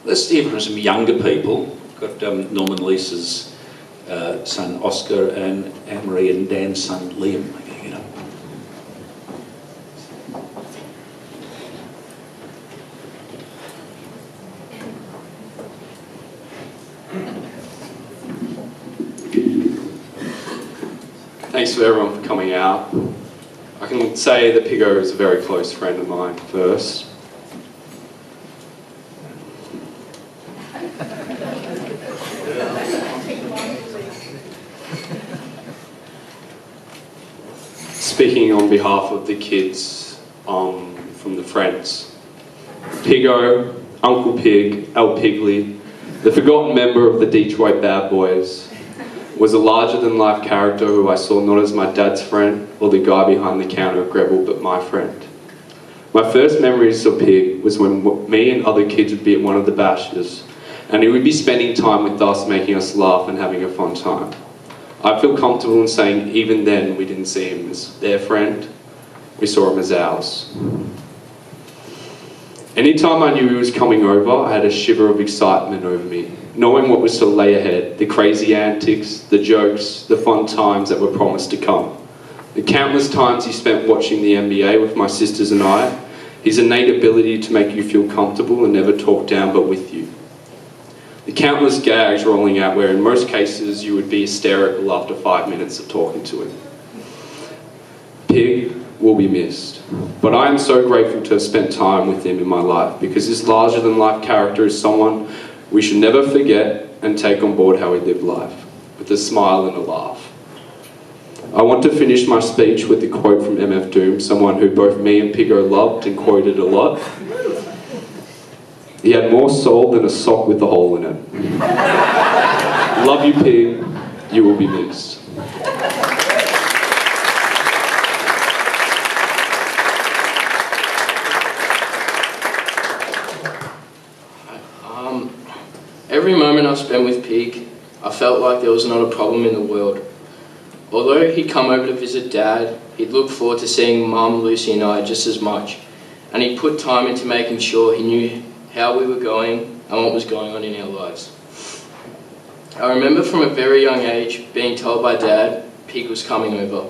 Let's hear from some younger people. We've got Norman Lisa's son Oscar and Anne-Marie and Dan's son Liam. Okay, get up. Thanks to everyone for coming out. I can say that Pigo is a very close friend of mine first. Speaking on behalf of the kids from the Friends. Pigo, Uncle Pig, El Piggly, the forgotten member of the Detroit Bad Boys, was a larger-than-life character who I saw not as my dad's friend or the guy behind the counter at Greville, but my friend. My first memories of Pig was when me and other kids would be at one of the bashes, and he would be spending time with us, making us laugh and having a fun time. I feel comfortable in saying even then we didn't see him as their friend, we saw him as ours. Anytime I knew he was coming over, I had a shiver of excitement over me, knowing what was to lay ahead, the crazy antics, the jokes, the fun times that were promised to come. The countless times he spent watching the NBA with my sisters and I, his innate ability to make you feel comfortable and never talk down but with you. The countless gags rolling out where in most cases you would be hysterical after 5 minutes of talking to him. Pig will be missed, but I am so grateful to have spent time with him in my life because this larger-than-life character is someone we should never forget and take on board how he lived life, with a smile and a laugh. I want to finish my speech with a quote from MF Doom, someone who both me and Pigo loved and quoted a lot. He had more soul than a sock with a hole in it. Love you, Pig. You will be missed. Every moment I spent with Pig, I felt like there was not a problem in the world. Although he'd come over to visit Dad, he'd look forward to seeing Mum, Lucy and I just as much. And he'd put time into making sure he knew how we were going and what was going on in our lives. I remember from a very young age being told by Dad Pig was coming over.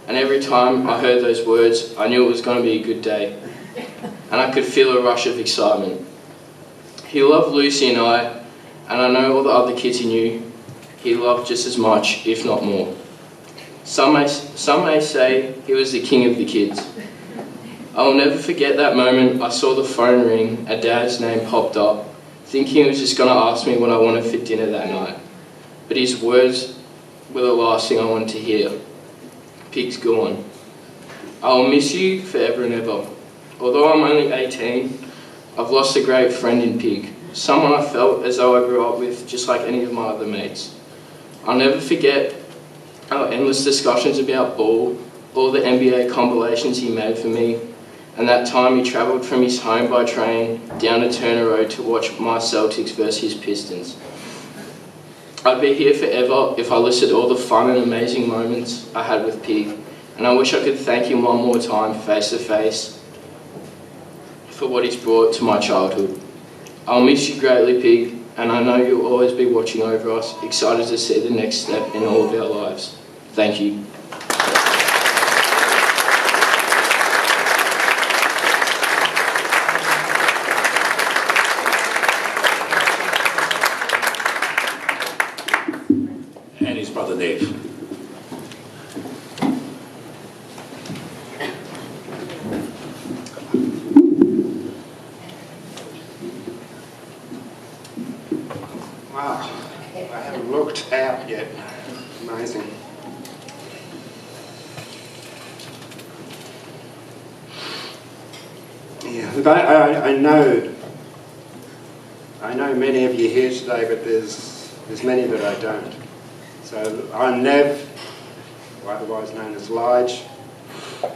And every time I heard those words, I knew it was going to be a good day. And I could feel a rush of excitement. He loved Lucy and I, and I know all the other kids he knew, he loved just as much, if not more. Some may say he was the king of the kids. I will never forget that moment I saw the phone ring and Dad's name popped up, thinking he was just going to ask me what I wanted for dinner that night. But his words were the last thing I wanted to hear. Pig's gone. I will miss you forever and ever. Although I'm only 18, I've lost a great friend in Pig, someone I felt as though I grew up with just like any of my other mates. I'll never forget our endless discussions about ball, all the NBA compilations he made for me, and that time he travelled from his home by train down to Turner Road to watch my Celtics versus his Pistons. I'd be here forever if I listed all the fun and amazing moments I had with Pig, and I wish I could thank him one more time face to face for what he's brought to my childhood. I'll miss you greatly, Pig, and I know you'll always be watching over us, excited to see the next step in all of our lives. Thank you. And his brother Nev. Wow, I haven't looked out yet. Amazing. Yeah, look, I know many of you here today, but there's many that I don't. So I'm Nev, otherwise known as Lige. A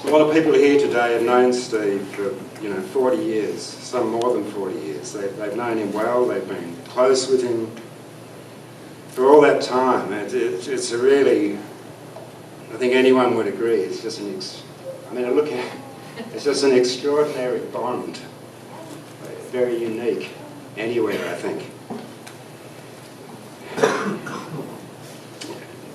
lot of people here today have known Steve for 40 years, some more than 40 years. They've known him well, they've been close with him for all that time. It's a really, I think anyone would agree, it's just it's just an extraordinary bond, very unique. anywhere, I think.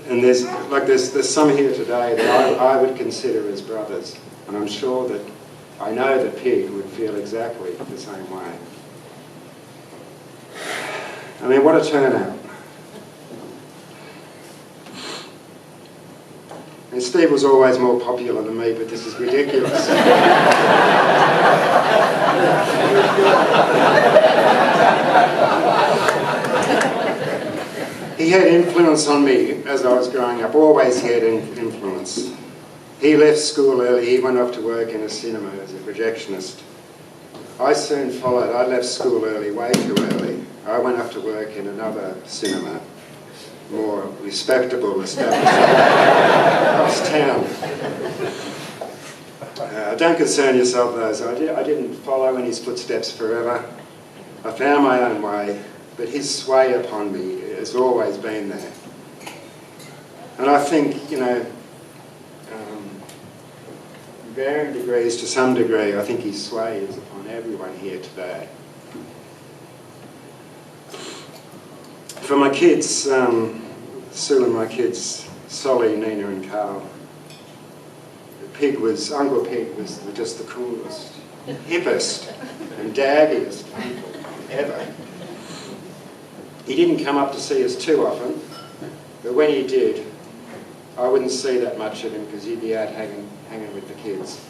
And there's some here today that I would consider as brothers, and I'm sure that I know that Pig would feel exactly the same way. I mean, what a turnout. And Steve was always more popular than me, but this is ridiculous. He had influence on me as I was growing up, always had influence. He left school early, he went off to work in a cinema as a projectionist. I soon followed. I left school early, way too early. I went off to work in another cinema, more respectable establishment across town. Don't concern yourself though, I didn't follow in his footsteps forever. I found my own way, but his sway upon me has always been there. And I think, you know, varying degrees to some degree, I think his sway is upon everyone here today. For my kids, Sue and my kids, Solly, Nina and Carl, Uncle Pig was just the coolest, hippest and daggiest uncle ever. He didn't come up to see us too often, but when he did, I wouldn't see that much of him because he'd be out hanging with the kids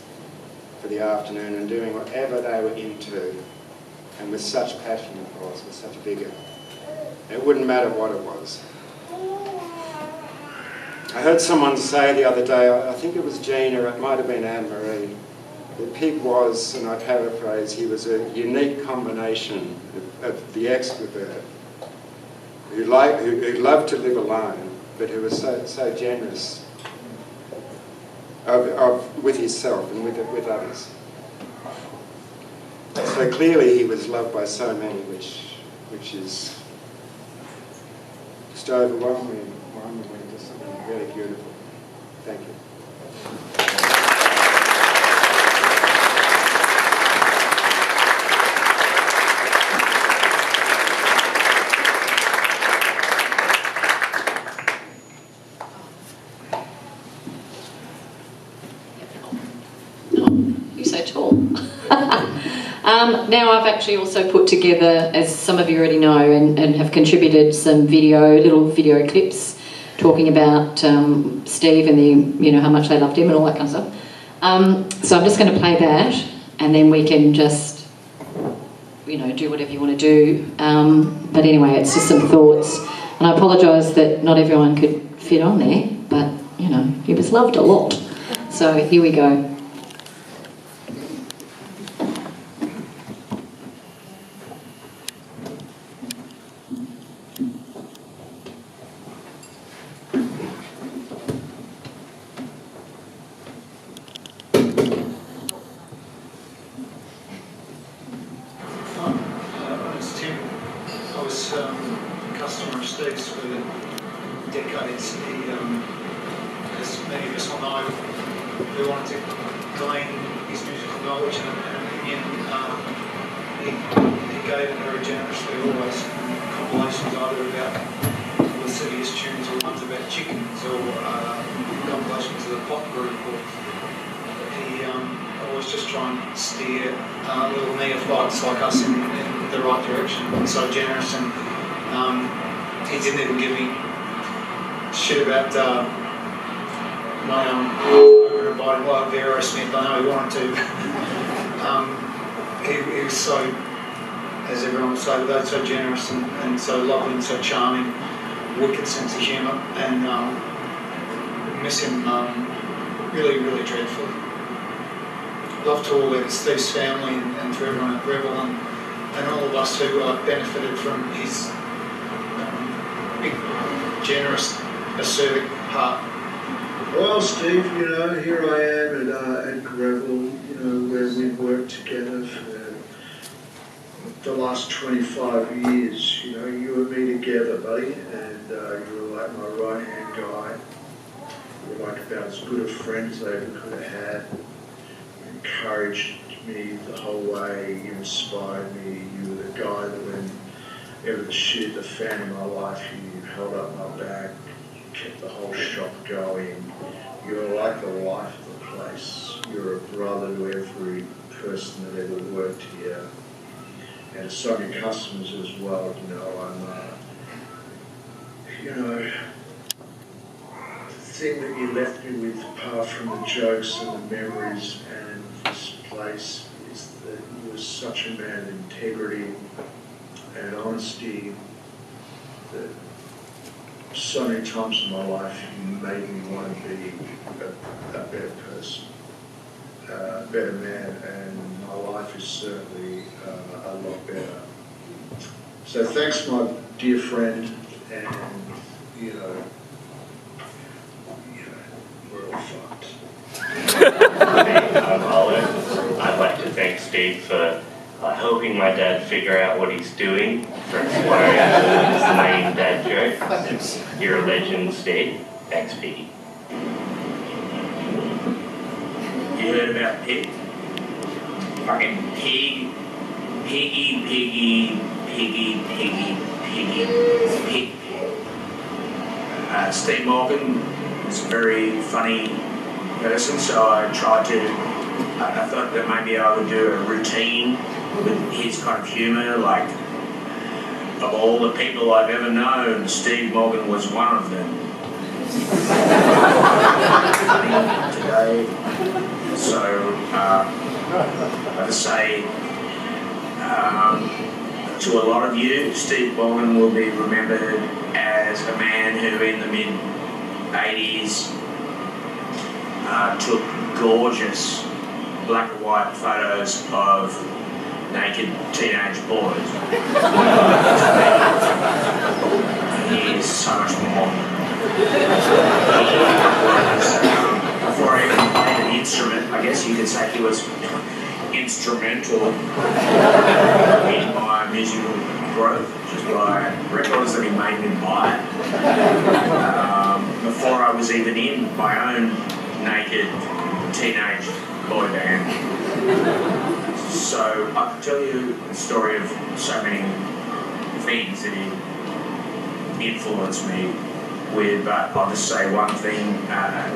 for the afternoon and doing whatever they were into, and with such passion, of course, with such vigour. It wouldn't matter what it was. I heard someone say the other day, I think it was Jean or it might have been Anne-Marie, that Pig was, and I paraphrase, he was a unique combination of the extrovert who loved to live alone, but who was so generous with himself and with others. So clearly he was loved by so many, which is just overwhelming into something really beautiful. Thank you. Now I've actually also put together, as some of you already know, and have contributed some little video clips talking about Steve and how much they loved him and all that kind of stuff. So I'm just going to play that, and then we can just, do whatever you want to do. But anyway, it's just some thoughts, and I apologise that not everyone could fit on there, but he was loved a lot. So here we go. Customer of Steve's for decades. He, as many of us will know, we wanted to glean his musical knowledge and opinion. He gave it very generously, always compilations either about the silliest tunes or ones about chickens or compilations of the pop group. He always just try and steer little neophytes like us in the right direction. So generous, and he didn't even give me shit about my over-inviting like Vero Smith. I know he wanted to. He was so, as everyone would say, so generous and so lovely and so charming, wicked sense of humour, and miss him really, really dreadfully. Love to all of Steve's family and to everyone at Rebel and all of us who benefited from his big, generous, acerbic heart. Well, Steve, here I am at Gravel, where we've worked together for the last 25 years. You and me together, buddy, and you were like my right-hand guy. You were like about as good a friend as I ever could have had. You encouraged me the whole way, you inspired me, you were the guy that when ever the shit, the fan in my life. You held up my back, kept the whole shop going. You're like the life of the place. You're a brother to every person that ever worked here. And to some of your customers as well, you know, the thing that you left me with, apart from the jokes and the memories and this place, is that you were such a man of integrity and honesty that so many times in my life you made me want to be a better person, a better man, and my life is certainly a lot better. So thanks, my dear friend, and we're all fucked. I'd like to thank Steve for helping my dad figure out what he's doing for inspiring his main dad jokes. You're a legend, Steve. Thanks, Piggy. You heard about Pig? Fucking pig. Piggy, piggy, piggy, piggy, piggy. It's pig. Steve Morgan is a very funny person, so I tried to, I thought that maybe I would do a routine with his kind of humour, like, of all the people I've ever known, Steve Morgan was one of them. Today, so I have to say, to a lot of you, Steve Morgan will be remembered as a man who in the mid-80s took gorgeous black and white photos of naked teenage boys. He is so much more. Before I even played an instrument, I guess you could say he was instrumental in my musical growth, just by records that he made me buy. Before I was even in my own naked teenage boy band. So I could tell you the story of so many things that he influenced me with, but I'll just say one thing,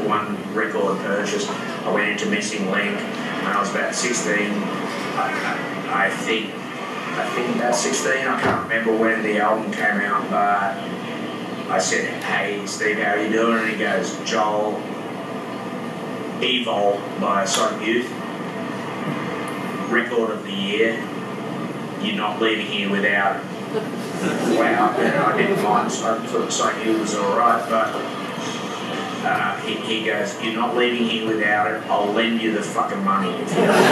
one record purchase. I went into Missing Link when I was about 16. I think about 16, I can't remember when the album came out, but I said, "Hey Steve, how are you doing?" And he goes, "Joel, Evil by Sonic Youth, record of the year, you're not leaving here without it." Wow, and I didn't mind, so I thought Sonic Youth was alright, but he goes, "You're not leaving here without it, I'll lend you the fucking money if you don't."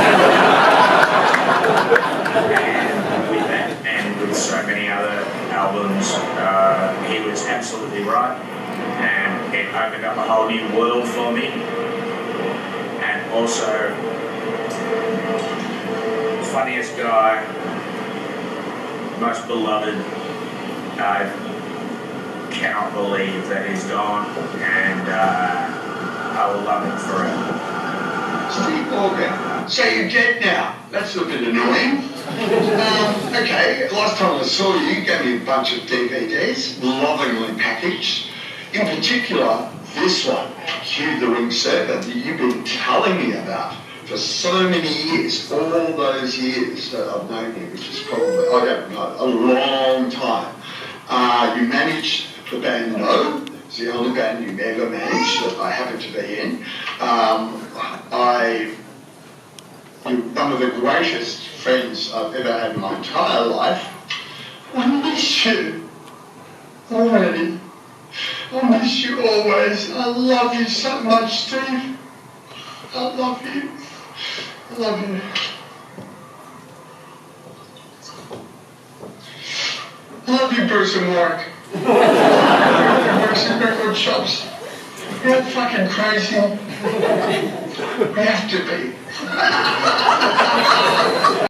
And with that, and with so many other albums, he was absolutely right, and it opened up a whole new world for me. And also, funniest guy, most beloved, I cannot believe that he's gone, and I will love him forever. Steve Morgan, so you're dead now. That's a bit annoying. Okay, last time I saw you, you gave me a bunch of DVDs, lovingly packaged. In particular, this one, Hugh the Ring Serpent, that you've been telling me about for so many years, all those years that I've known you, which is probably, I don't know, a long time. You managed the band No. It's the only band you ever managed that I happen to be in. You're one of the greatest friends I've ever had in my entire life. I miss you already. I miss you always. I love you so much, Steve. I love you. I love you. I love you, Bruce and Warwick. Works in record shops. You're fucking crazy. We have to be.